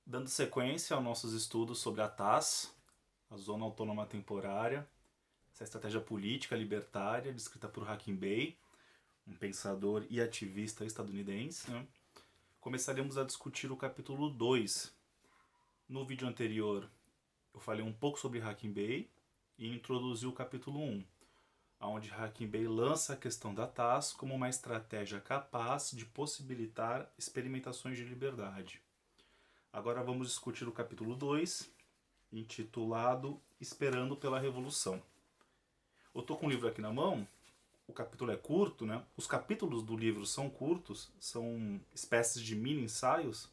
Dando sequência aos nossos estudos sobre a TAS, a Zona Autônoma Temporária, essa estratégia política libertária descrita por Hakim Bey, um pensador e ativista estadunidense, né? Começaremos a discutir o capítulo 2. No vídeo anterior, eu falei um pouco sobre Hakim Bey e introduzi o capítulo 1, onde Hakim Bey lança a questão da TAS como uma estratégia capaz de possibilitar experimentações de liberdade. Agora vamos discutir o capítulo 2, intitulado Esperando pela Revolução. Eu estou com o livro aqui na mão, o capítulo é curto, né? Os capítulos do livro são curtos, são espécies de mini ensaios.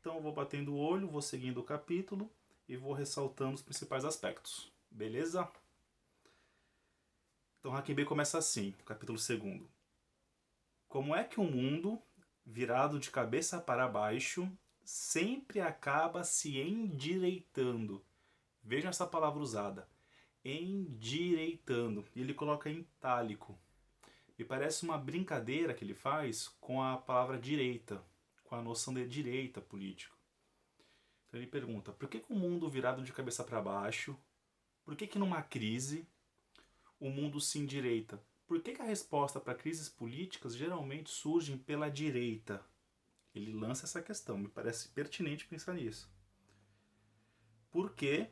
Então eu vou batendo o olho, vou seguindo o capítulo e vou ressaltando os principais aspectos. Beleza? Então Hakim Bey começa assim, capítulo 2. Como é que o mundo, virado de cabeça para baixo, sempre acaba se endireitando? Vejam essa palavra usada. Endireitando. E ele coloca em itálico. E parece uma brincadeira que ele faz com a palavra direita, com a noção de direita político. Então ele pergunta, por que o mundo virado de cabeça para baixo, por que numa crise o mundo se endireita? Por que a resposta para crises políticas geralmente surgem pela direita? Ele lança essa questão, me parece pertinente pensar nisso. Porque,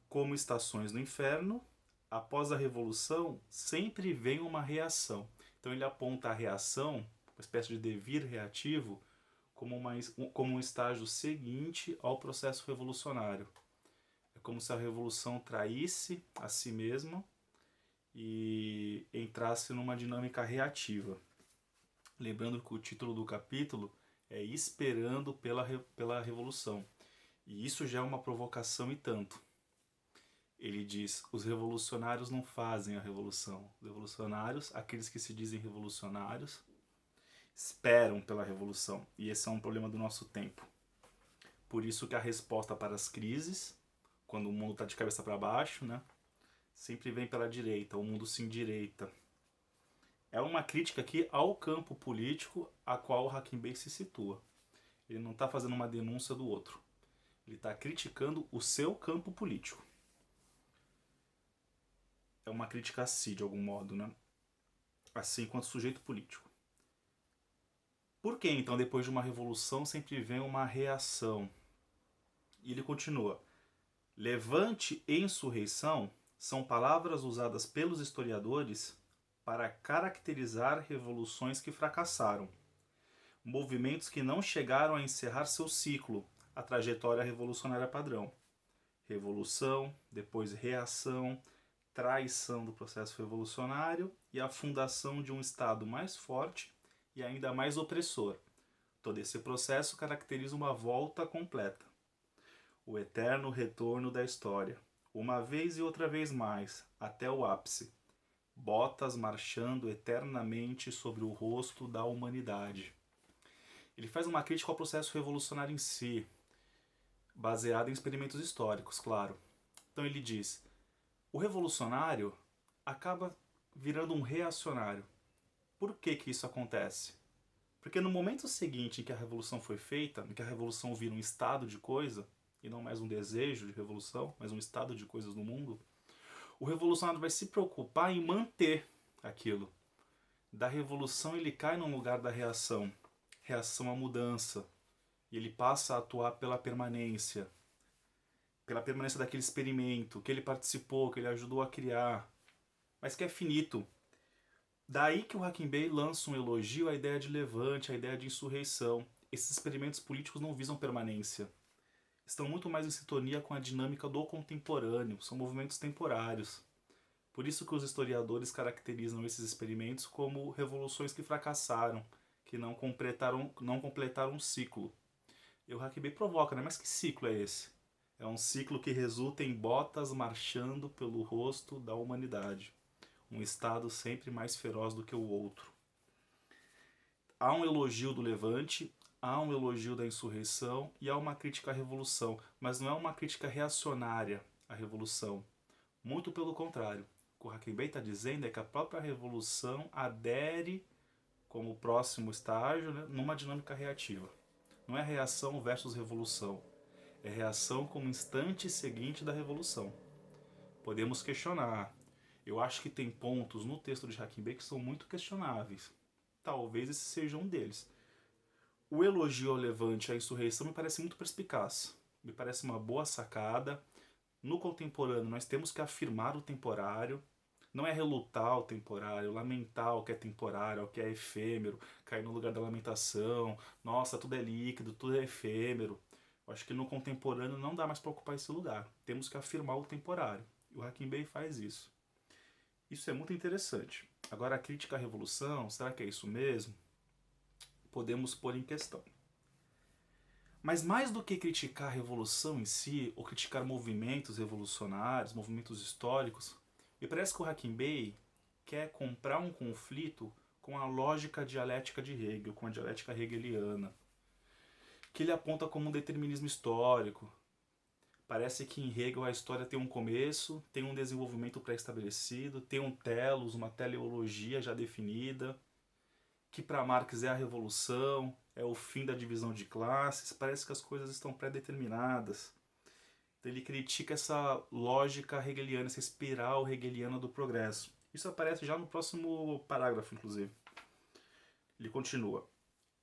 como estações no inferno, após a revolução sempre vem uma reação. Então ele aponta a reação, uma espécie de devir reativo, como um estágio seguinte ao processo revolucionário. É como se a revolução traísse a si mesma e entrasse numa dinâmica reativa. Lembrando que o título do capítulo é Esperando pela Revolução. E isso já é uma provocação e tanto. Ele diz, os revolucionários não fazem a revolução. Os revolucionários, aqueles que se dizem revolucionários, esperam pela revolução. E esse é um problema do nosso tempo. Por isso que a resposta para as crises, quando o mundo está de cabeça para baixo, né, sempre vem pela direita, o mundo se endireita. É uma crítica aqui ao campo político a qual o Hakim Bey se situa. Ele não está fazendo uma denúncia do outro. Ele está criticando o seu campo político. É uma crítica a si, de algum modo, né? Assim quanto sujeito político. Por que então, depois de uma revolução, sempre vem uma reação? E ele continua. Levante e insurreição são palavras usadas pelos historiadores para caracterizar revoluções que fracassaram, movimentos que não chegaram a encerrar seu ciclo, a trajetória revolucionária padrão. Revolução, depois reação, traição do processo revolucionário e a fundação de um Estado mais forte e ainda mais opressor. Todo esse processo caracteriza uma volta completa. O eterno retorno da história, uma vez e outra vez mais, até o ápice. Botas marchando eternamente sobre o rosto da humanidade. Ele faz uma crítica ao processo revolucionário em si, baseada em experimentos históricos, claro. Então ele diz, o revolucionário acaba virando um reacionário. Por que isso acontece? Porque no momento seguinte em que a revolução foi feita, em que a revolução vira um estado de coisa, e não mais um desejo de revolução, mas um estado de coisas no mundo, o revolucionário vai se preocupar em manter aquilo. Da revolução ele cai no lugar da reação, reação à mudança, e ele passa a atuar pela permanência daquele experimento que ele participou, que ele ajudou a criar, mas que é finito. Daí que o Hakim Bey lança um elogio à ideia de levante, à ideia de insurreição. Esses experimentos políticos não visam permanência. Estão muito mais em sintonia com a dinâmica do contemporâneo, são movimentos temporários. Por isso que os historiadores caracterizam esses experimentos como revoluções que fracassaram, que não completaram um ciclo. E o Hakim Bey provoca, né? Mas que ciclo é esse? É um ciclo que resulta em botas marchando pelo rosto da humanidade. Um estado sempre mais feroz do que o outro. Há um elogio do levante, há um elogio da insurreição e há uma crítica à revolução, mas não é uma crítica reacionária à revolução. Muito pelo contrário. O que o Hakim Bey está dizendo é que a própria revolução adere como próximo estágio, né, numa dinâmica reativa. Não é reação versus revolução. É reação como instante seguinte da revolução. Podemos questionar. Eu acho que tem pontos no texto de Hakim Bey que são muito questionáveis. Talvez esse seja um deles. O elogio ao levante e à insurreição me parece muito perspicaz. Me parece uma boa sacada. No contemporâneo, nós temos que afirmar o temporário. Não é relutar o temporário, lamentar o que é temporário, o que é efêmero, cair no lugar da lamentação. Nossa, tudo é líquido, tudo é efêmero. Eu acho que no contemporâneo não dá mais para ocupar esse lugar. Temos que afirmar o temporário. E o Hakim Bey faz isso. Isso é muito interessante. Agora, a crítica à revolução, será que é isso mesmo? Podemos pôr em questão. Mas mais do que criticar a revolução em si, ou criticar movimentos revolucionários, movimentos históricos, me parece que o Hakim Bey quer comprar um conflito com a lógica dialética de Hegel, com a dialética hegeliana, que ele aponta como um determinismo histórico. Parece que em Hegel a história tem um começo, tem um desenvolvimento pré-estabelecido, tem um telos, uma teleologia já definida, que para Marx é a revolução, é o fim da divisão de classes, parece que as coisas estão pré-determinadas. Então ele critica essa lógica hegeliana, essa espiral hegeliana do progresso. Isso aparece já no próximo parágrafo, inclusive. Ele continua.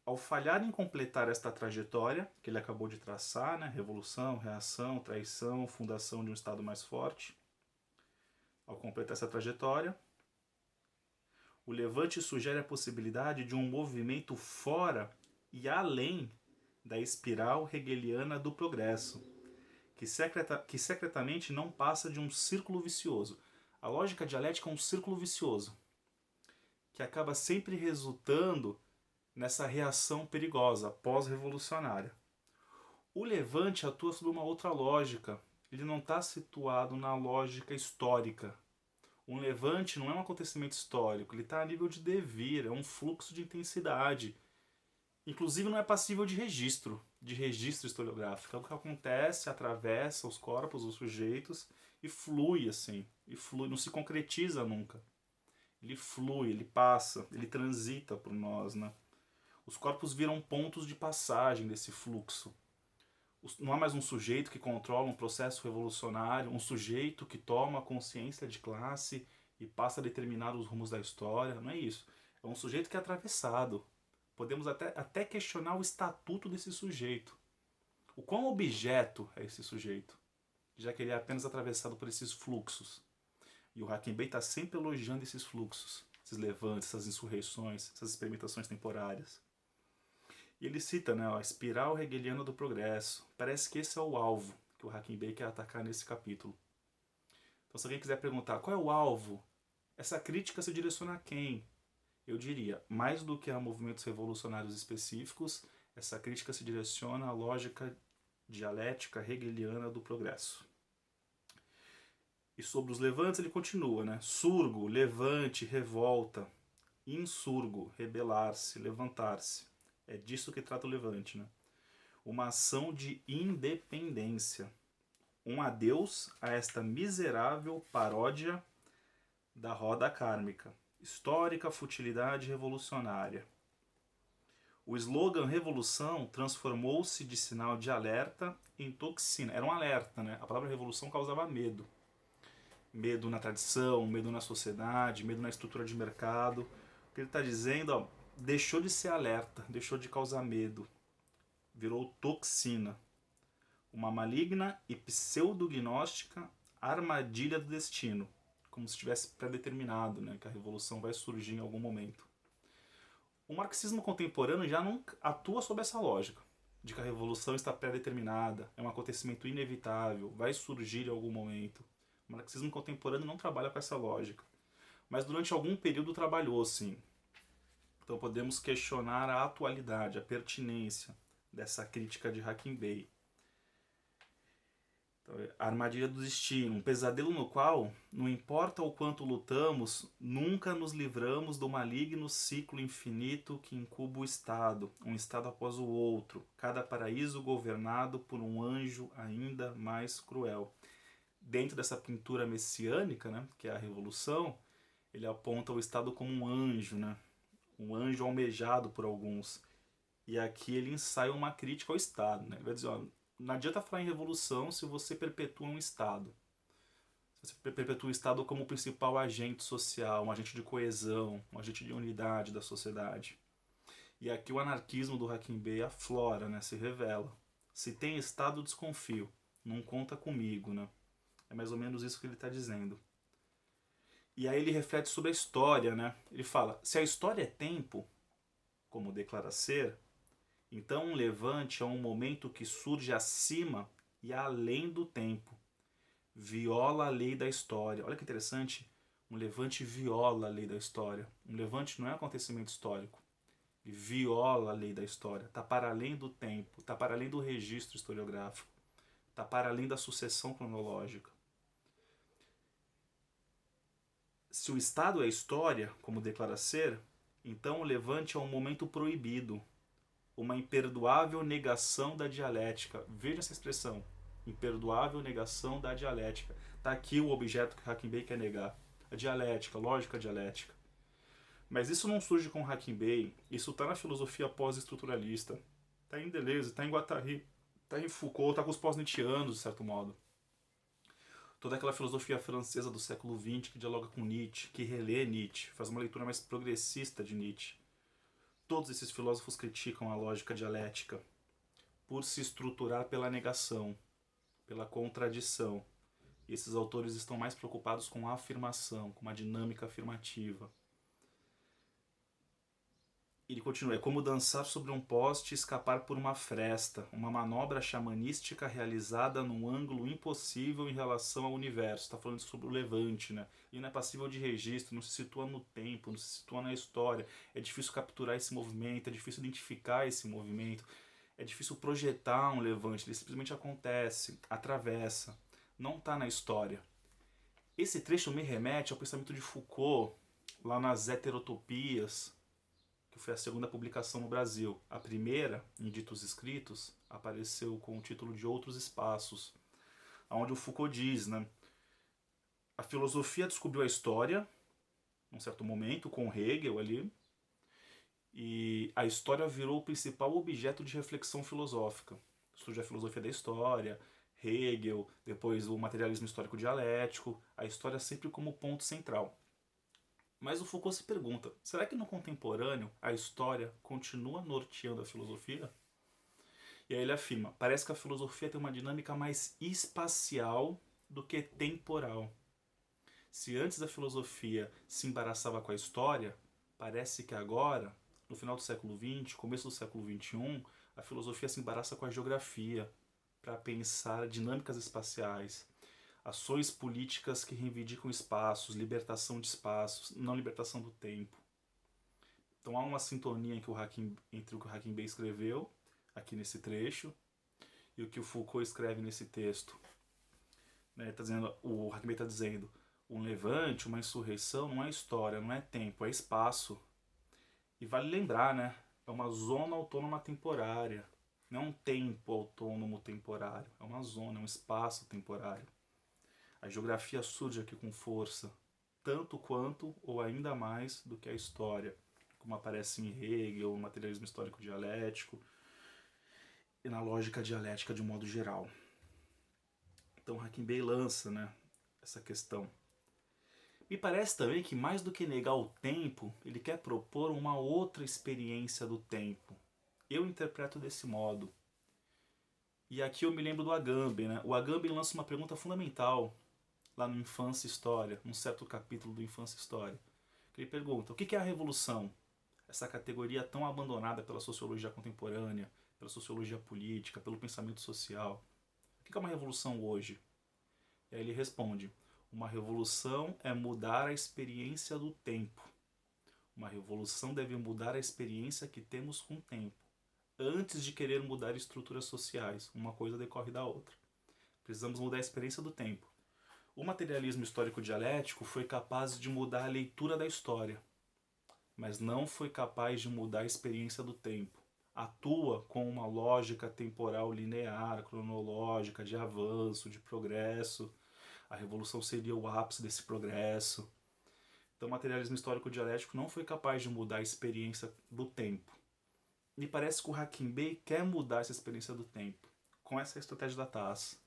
Ao falhar em completar esta trajetória, que ele acabou de traçar, né? Revolução, reação, traição, fundação de um Estado mais forte, ao completar essa trajetória, o Levante sugere a possibilidade de um movimento fora e além da espiral hegeliana do progresso, que secretamente não passa de um círculo vicioso. A lógica dialética é um círculo vicioso, que acaba sempre resultando nessa reação perigosa, pós-revolucionária. O Levante atua sob uma outra lógica. Ele não está situado na lógica histórica. Um levante não é um acontecimento histórico, ele está a nível de devir, é um fluxo de intensidade. Inclusive não é passível de registro historiográfico. É o que acontece, atravessa os corpos, os sujeitos e flui assim. E flui, não se concretiza nunca. Ele flui, ele passa, ele transita por nós, né? Os corpos viram pontos de passagem desse fluxo. Não há mais um sujeito que controla um processo revolucionário, um sujeito que toma consciência de classe e passa a determinar os rumos da história. Não é isso. É um sujeito que é atravessado. Podemos até questionar o estatuto desse sujeito. O quão objeto é esse sujeito, já que ele é apenas atravessado por esses fluxos. E o Hakim Bey está sempre elogiando esses fluxos, esses levantes, essas insurreições, essas experimentações temporárias. E ele cita, né, a espiral hegeliana do progresso. Parece que esse é o alvo que o Hakim Bey quer atacar nesse capítulo. Então, se alguém quiser perguntar qual é o alvo, essa crítica se direciona a quem? Eu diria, mais do que a movimentos revolucionários específicos, essa crítica se direciona à lógica dialética hegeliana do progresso. E sobre os levantes ele continua, né? Surgo, levante, revolta. Insurgo, rebelar-se, levantar-se. É disso que trata o levante, né? Uma ação de independência. Um adeus a esta miserável paródia da roda kármica. Histórica futilidade revolucionária. O slogan Revolução transformou-se de sinal de alerta em toxina. Era um alerta, né? A palavra revolução causava medo. Medo na tradição, medo na sociedade, medo na estrutura de mercado. O que ele está dizendo, ó, deixou de ser alerta, deixou de causar medo. Virou toxina. Uma maligna e pseudognóstica armadilha do destino. Como se estivesse pré-determinado, né? Que a revolução vai surgir em algum momento. O marxismo contemporâneo já não atua sob essa lógica, de que a revolução está pré-determinada, é um acontecimento inevitável, vai surgir em algum momento. O marxismo contemporâneo não trabalha com essa lógica, mas durante algum período trabalhou, sim. Então podemos questionar a atualidade, a pertinência dessa crítica de Hakim Bey. Então, a armadilha do destino, um pesadelo no qual, não importa o quanto lutamos, nunca nos livramos do maligno ciclo infinito que incuba o Estado, um Estado após o outro, cada paraíso governado por um anjo ainda mais cruel. Dentro dessa pintura messiânica, né, que é a Revolução, ele aponta o Estado como um anjo, né, um anjo almejado por alguns. E aqui ele ensaia uma crítica ao Estado. Né? Ele vai dizer, ó, Não adianta falar em revolução se você perpetua um Estado. Se você perpetua o Estado como o principal agente social, um agente de coesão, um agente de unidade da sociedade. E aqui o anarquismo do Hakim Bey aflora, né? Se revela. Se tem Estado, desconfio. Não conta comigo, né? É mais ou menos isso que ele está dizendo. E aí ele reflete sobre a história, né? Ele fala, se a história é tempo, como declara ser, então um levante é um momento que surge acima e além do tempo. Viola a lei da história. Olha que interessante. Um levante viola a lei da história. Um levante não é um acontecimento histórico. Ele viola a lei da história. Está para além do tempo. Está para além do registro historiográfico. Está para além da sucessão cronológica. Se o Estado é história, como declara ser, então o levante é um momento proibido, uma imperdoável negação da dialética. Veja essa expressão, imperdoável negação da dialética. Está aqui o objeto que Hakim Bey quer negar, a dialética, a lógica dialética. Mas isso não surge com Hakim Bey, isso está na filosofia pós-estruturalista, está em Deleuze, está em Guattari, está em Foucault, está com os pós-Nietzscheanos, de certo modo. Toda aquela filosofia francesa do século XX que dialoga com Nietzsche, que relê Nietzsche, faz uma leitura mais progressista de Nietzsche. Todos esses filósofos criticam a lógica dialética por se estruturar pela negação, pela contradição. E esses autores estão mais preocupados com a afirmação, com uma dinâmica afirmativa. Ele continua, é como dançar sobre um poste e escapar por uma fresta, uma manobra xamanística realizada num ângulo impossível em relação ao universo. Está falando sobre o levante, né? E não é passível de registro, não se situa no tempo, não se situa na história. É difícil capturar esse movimento, é difícil identificar esse movimento, é difícil projetar um levante, ele simplesmente acontece, atravessa, não está na história. Esse trecho me remete ao pensamento de Foucault, lá nas Heterotopias, que foi a segunda publicação no Brasil. A primeira, em Ditos Escritos, apareceu com o título de Outros Espaços, onde o Foucault diz, né, a filosofia descobriu a história, num certo momento, com Hegel ali, e a história virou o principal objeto de reflexão filosófica. Surge a filosofia da história, Hegel, depois o materialismo histórico dialético, a história sempre como ponto central. Mas o Foucault se pergunta, será que no contemporâneo a história continua norteando a filosofia? E aí ele afirma, parece que a filosofia tem uma dinâmica mais espacial do que temporal. Se antes a filosofia se embaraçava com a história, parece que agora, no final do século XX, começo do século XXI, a filosofia se embaraça com a geografia para pensar dinâmicas espaciais, ações políticas que reivindicam espaços, libertação de espaços, não libertação do tempo. Então há uma sintonia entre o que o Hakim Bey escreveu, aqui nesse trecho, e o que o Foucault escreve nesse texto. Né, tá dizendo, o Hakim Bey está dizendo, um levante, uma insurreição não é história, não é tempo, é espaço. E vale lembrar, né, é uma zona autônoma temporária, não é um tempo autônomo temporário, é uma zona, é um espaço temporário. A geografia surge aqui com força, tanto quanto ou ainda mais do que a história, como aparece em Hegel, no materialismo histórico dialético e na lógica dialética de um modo geral. Então Hakim Bey lança, né, essa questão. Me parece também que mais do que negar o tempo, ele quer propor uma outra experiência do tempo. Eu interpreto desse modo. E aqui eu me lembro do Agamben, né? O Agamben lança uma pergunta fundamental lá no Infância e História, num certo capítulo do Infância e História. Ele pergunta, o que é a revolução? Essa categoria tão abandonada pela sociologia contemporânea, pela sociologia política, pelo pensamento social. O que é uma revolução hoje? E aí ele responde, uma revolução é mudar a experiência do tempo. Uma revolução deve mudar a experiência que temos com o tempo, antes de querer mudar estruturas sociais. Uma coisa decorre da outra. Precisamos mudar a experiência do tempo. O materialismo histórico dialético foi capaz de mudar a leitura da história, mas não foi capaz de mudar a experiência do tempo. Atua com uma lógica temporal linear, cronológica, de avanço, de progresso. A revolução seria o ápice desse progresso. Então o materialismo histórico dialético não foi capaz de mudar a experiência do tempo. Me parece que o Hakim Bey quer mudar essa experiência do tempo. com essa estratégia da TAS.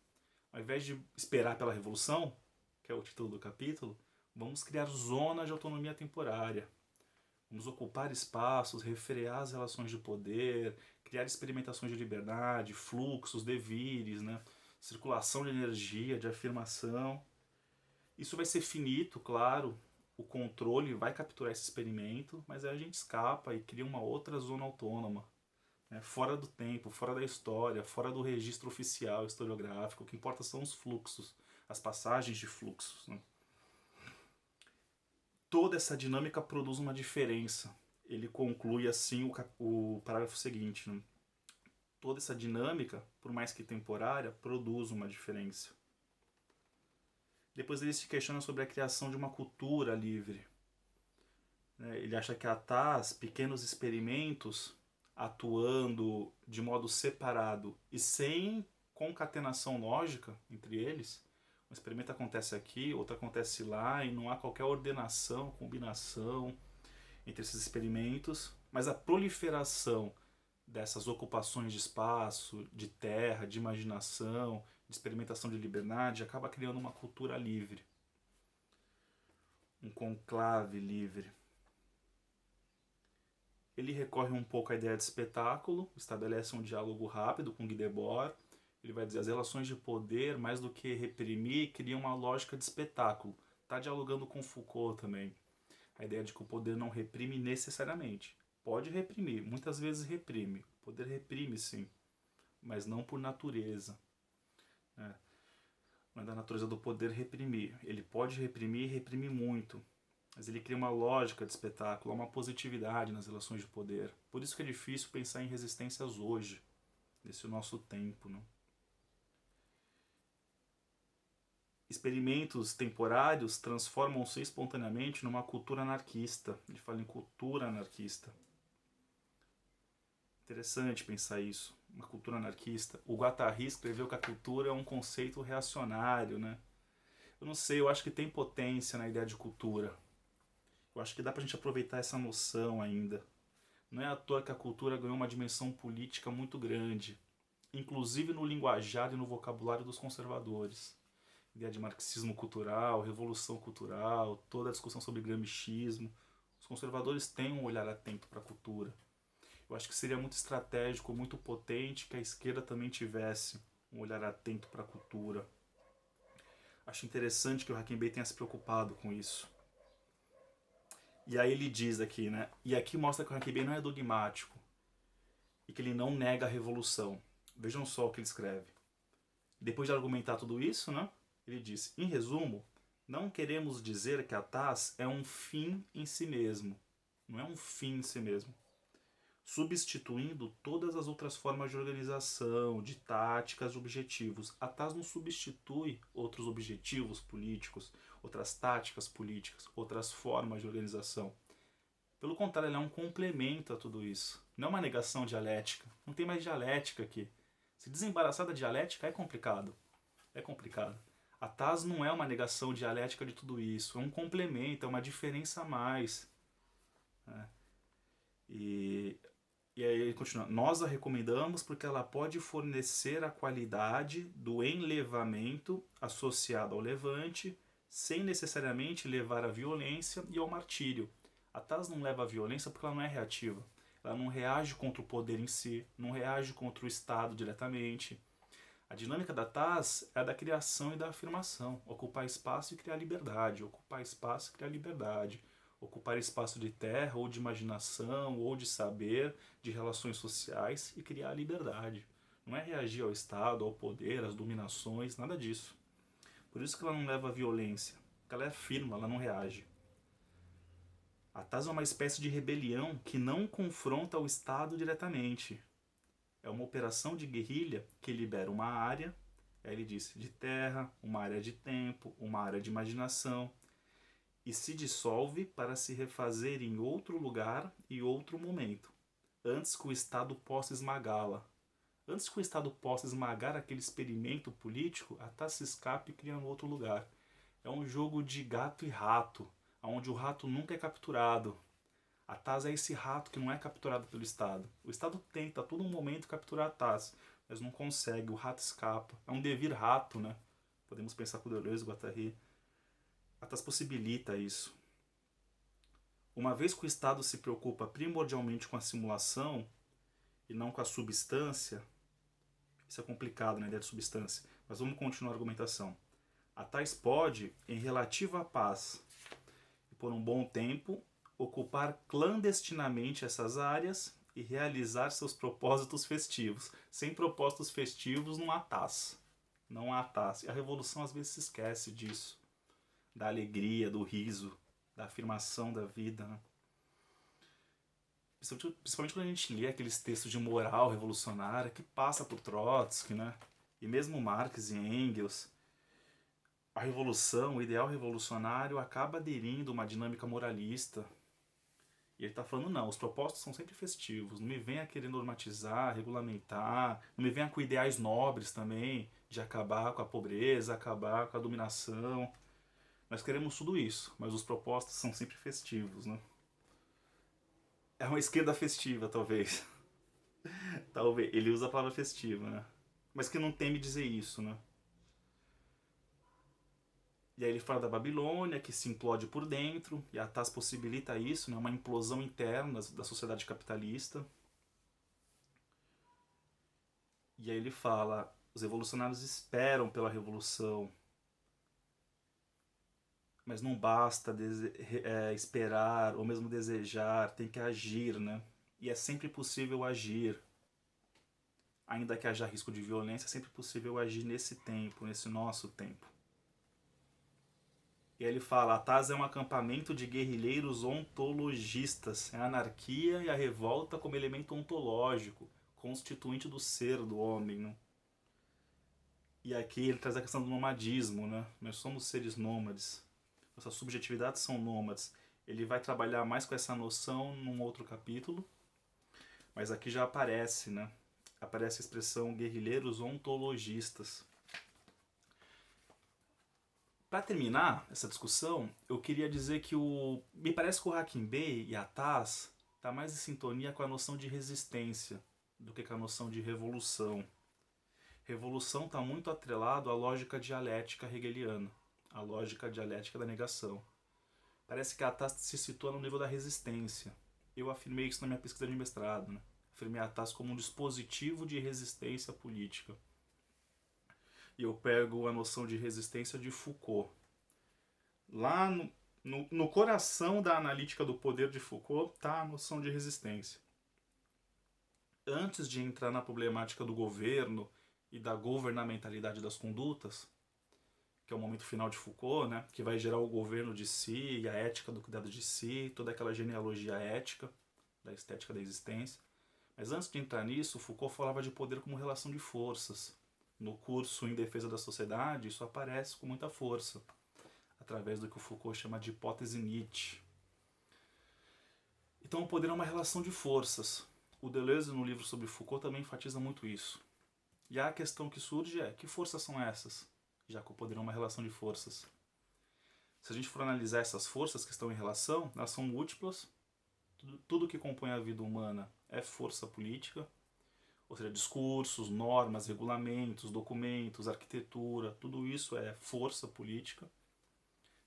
Ao invés de esperar pela revolução, que é o título do capítulo, vamos criar zonas de autonomia temporária. Vamos ocupar espaços, refrear as relações de poder, criar experimentações de liberdade, fluxos, devires, né? Circulação de energia, de afirmação. Isso vai ser finito, claro, o controle vai capturar esse experimento, mas aí a gente escapa e cria uma outra zona autônoma, né? Fora do tempo, fora da história, fora do registro oficial historiográfico. O que importa são os fluxos, as passagens de fluxos, né? Toda essa dinâmica produz uma diferença. Ele conclui assim o parágrafo seguinte, né? Toda essa dinâmica, por mais que temporária, produz uma diferença. Depois ele se questiona sobre a criação de uma cultura livre. Ele acha que a TAS, pequenos experimentos, atuando de modo separado e sem concatenação lógica entre eles, um experimento acontece aqui, outro acontece lá, e não há qualquer ordenação, combinação entre esses experimentos, mas a proliferação dessas ocupações de espaço, de terra, de imaginação, de experimentação de liberdade, acaba criando uma cultura livre. Um conclave livre. Ele recorre um pouco à ideia de espetáculo, estabelece um diálogo rápido com Guy Debord. Ele vai dizer as relações de poder, mais do que reprimir, criam uma lógica de espetáculo. Está dialogando com Foucault também. A ideia de que o poder não reprime necessariamente. Pode reprimir, muitas vezes reprime. O poder reprime sim, mas não por natureza. Não é da natureza do poder reprimir. Ele pode reprimir e reprime muito. Mas ele cria uma lógica de espetáculo, uma positividade nas relações de poder. Por isso que é difícil pensar em resistências hoje, nesse nosso tempo. Né? Experimentos temporários transformam-se espontaneamente numa cultura anarquista. Ele fala em cultura anarquista. Interessante pensar isso, uma cultura anarquista. O Guattari escreveu que a cultura é um conceito reacionário, né? Eu não sei, eu acho que tem potência na ideia de cultura. Eu acho que dá pra gente aproveitar essa noção ainda. Não é à toa que a cultura ganhou uma dimensão política muito grande, inclusive no linguajar e no vocabulário dos conservadores. Ideia de marxismo cultural, revolução cultural, toda a discussão sobre gramscismo. Os conservadores têm um olhar atento para a cultura. Eu acho que seria muito estratégico, muito potente que a esquerda também tivesse um olhar atento para a cultura. Acho interessante que o Hackenberg tenha se preocupado com isso. E aí ele diz aqui, né? E aqui mostra que o Hackenberg não é dogmático e que ele não nega a revolução. Vejam só o que ele escreve. Depois de argumentar tudo isso, né? Ele diz, em resumo, não queremos dizer que a TAS é um fim em si mesmo. Não é um fim em si mesmo. Substituindo todas as outras formas de organização, de táticas, de objetivos. A TAS não substitui outros objetivos políticos, outras táticas políticas, outras formas de organização. Pelo contrário, ela é um complemento a tudo isso. Não é uma negação dialética. Não tem mais dialética aqui. Se desembaraçar da dialética é complicado. É complicado. A TAS não é uma negação dialética de tudo isso. É um complemento, é uma diferença a mais. E aí ele continua. Nós a recomendamos porque ela pode fornecer a qualidade do enlevamento associado ao levante, sem necessariamente levar à violência e ao martírio. A TAS não leva à violência porque ela não é reativa. Ela não reage contra o poder em si, não reage contra o Estado diretamente. A dinâmica da TAS é a da criação e da afirmação. Ocupar espaço e criar liberdade. Ocupar espaço e criar liberdade. Ocupar espaço de terra, ou de imaginação, ou de saber, de relações sociais e criar liberdade. Não é reagir ao Estado, ao poder, às dominações, nada disso. Por isso que ela não leva à violência. Porque ela é firme, ela não reage. A TAS é uma espécie de rebelião que não confronta o Estado diretamente. É uma operação de guerrilha que libera uma área, aí ele diz, de terra, uma área de tempo, uma área de imaginação, e se dissolve para se refazer em outro lugar e outro momento, antes que o Estado possa esmagá-la. Antes que o Estado possa esmagar aquele experimento político, a TAS se escapa e cria um outro lugar. É um jogo de gato e rato, onde o rato nunca é capturado. A TAS é esse rato que não é capturado pelo Estado. O Estado tenta a todo momento capturar a TAS, mas não consegue, o rato escapa. É um devir rato, né? Podemos pensar com Deleuze e Guattari. Atas possibilita isso. Uma vez que o Estado se preocupa primordialmente com a simulação e não com a substância, isso é complicado, né, a ideia de substância, mas vamos continuar a argumentação. A tais pode, em relativa paz e por um bom tempo, ocupar clandestinamente essas áreas e realizar seus propósitos festivos. Sem propósitos festivos não há TAS. Não há TAS. E a revolução às vezes se esquece disso. Da alegria, do riso, da afirmação da vida, né? Principalmente quando a gente lê aqueles textos de moral revolucionária que passa por Trotsky, né? E mesmo Marx e Engels, a revolução, o ideal revolucionário acaba aderindo a uma dinâmica moralista. E ele está falando, não, os propósitos são sempre festivos, não me venha querer normatizar, regulamentar, não me venha com ideais nobres também, de acabar com a pobreza, acabar com a dominação. Nós queremos tudo isso, mas os propósitos são sempre festivos, né? É uma esquerda festiva, talvez. Talvez. Ele usa a palavra festiva, né? Mas que não teme dizer isso, né? E aí ele fala da Babilônia, que se implode por dentro, e a TAS possibilita isso, né? Uma implosão interna da sociedade capitalista. E aí ele fala, os revolucionários esperam pela revolução, mas não basta esperar ou mesmo desejar, tem que agir, né? E é sempre possível agir. Ainda que haja risco de violência, é sempre possível agir nesse tempo, nesse nosso tempo. E aí ele fala, a TAS é um acampamento de guerrilheiros ontologistas. É a anarquia e a revolta como elemento ontológico, constituinte do ser do homem, né? E aqui ele traz a questão do nomadismo, né? Nós somos seres nômades. Nossas subjetividades são nômades. Ele vai trabalhar mais com essa noção num outro capítulo, mas aqui já aparece, né? Aparece a expressão guerrilheiros ontologistas. Para terminar essa discussão, eu queria dizer que me parece que o Hacking Bay e a TAS está mais em sintonia com a noção de resistência do que com a noção de revolução. Revolução está muito atrelado à lógica dialética hegeliana, à lógica dialética da negação. Parece que a TAS se situa no nível da resistência. Eu afirmei isso na minha pesquisa de mestrado, né? Afirmei a TAS como um dispositivo de resistência política. E eu pego a noção de resistência de Foucault. Lá no coração da analítica do poder de Foucault está a noção de resistência. Antes de entrar na problemática do governo e da governamentalidade das condutas, que é o momento final de Foucault, né, que vai gerar o governo de si e a ética do cuidado de si, toda aquela genealogia ética da estética da existência. Mas antes de entrar nisso, Foucault falava de poder como relação de forças. No curso Em Defesa da Sociedade, isso aparece com muita força, através do que o Foucault chama de hipótese Nietzsche. Então o poder é uma relação de forças. O Deleuze, no livro sobre Foucault, também enfatiza muito isso. E a questão que surge é, que forças são essas? Já que o poder é uma relação de forças. Se a gente for analisar essas forças que estão em relação, elas são múltiplas. Tudo que compõe a vida humana é força política, ou seja, discursos, normas, regulamentos, documentos, arquitetura, tudo isso é força política.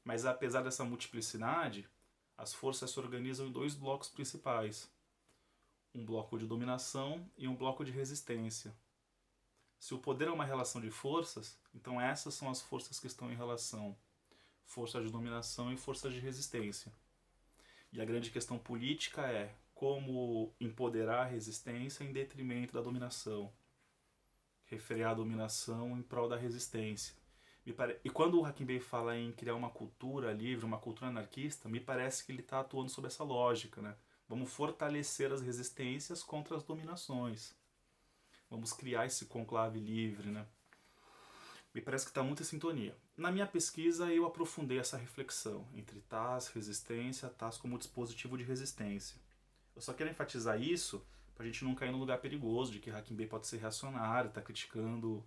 Mas apesar dessa multiplicidade, as forças se organizam em dois blocos principais. Um bloco de dominação e um bloco de resistência. Se o poder é uma relação de forças, então essas são as forças que estão em relação. Forças de dominação e forças de resistência. E a grande questão política é como empoderar a resistência em detrimento da dominação. Refrear a dominação em prol da resistência. E quando o Hacking Bay fala em criar uma cultura livre, uma cultura anarquista, me parece que ele está atuando sob essa lógica, né? Vamos fortalecer as resistências contra as dominações. Vamos criar esse conclave livre, né? Me parece que está muito em sintonia. Na minha pesquisa, eu aprofundei essa reflexão entre TAS, resistência, TAS como dispositivo de resistência. Eu só quero enfatizar isso para a gente não cair num lugar perigoso de que Hacking Bay pode ser reacionário, está criticando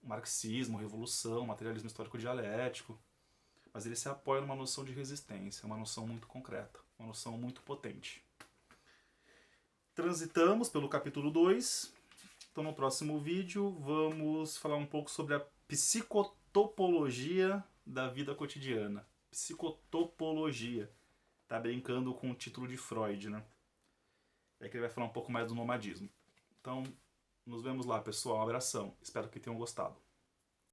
o marxismo, revolução, materialismo histórico dialético. Mas ele se apoia numa noção de resistência, uma noção muito concreta, uma noção muito potente. Transitamos pelo capítulo 2, Então no próximo vídeo vamos falar um pouco sobre a psicotopologia da vida cotidiana. Psicotopologia. Tá brincando com o título de Freud, né? É que ele vai falar um pouco mais do nomadismo. Então, nos vemos lá, pessoal. Um abração. Espero que tenham gostado.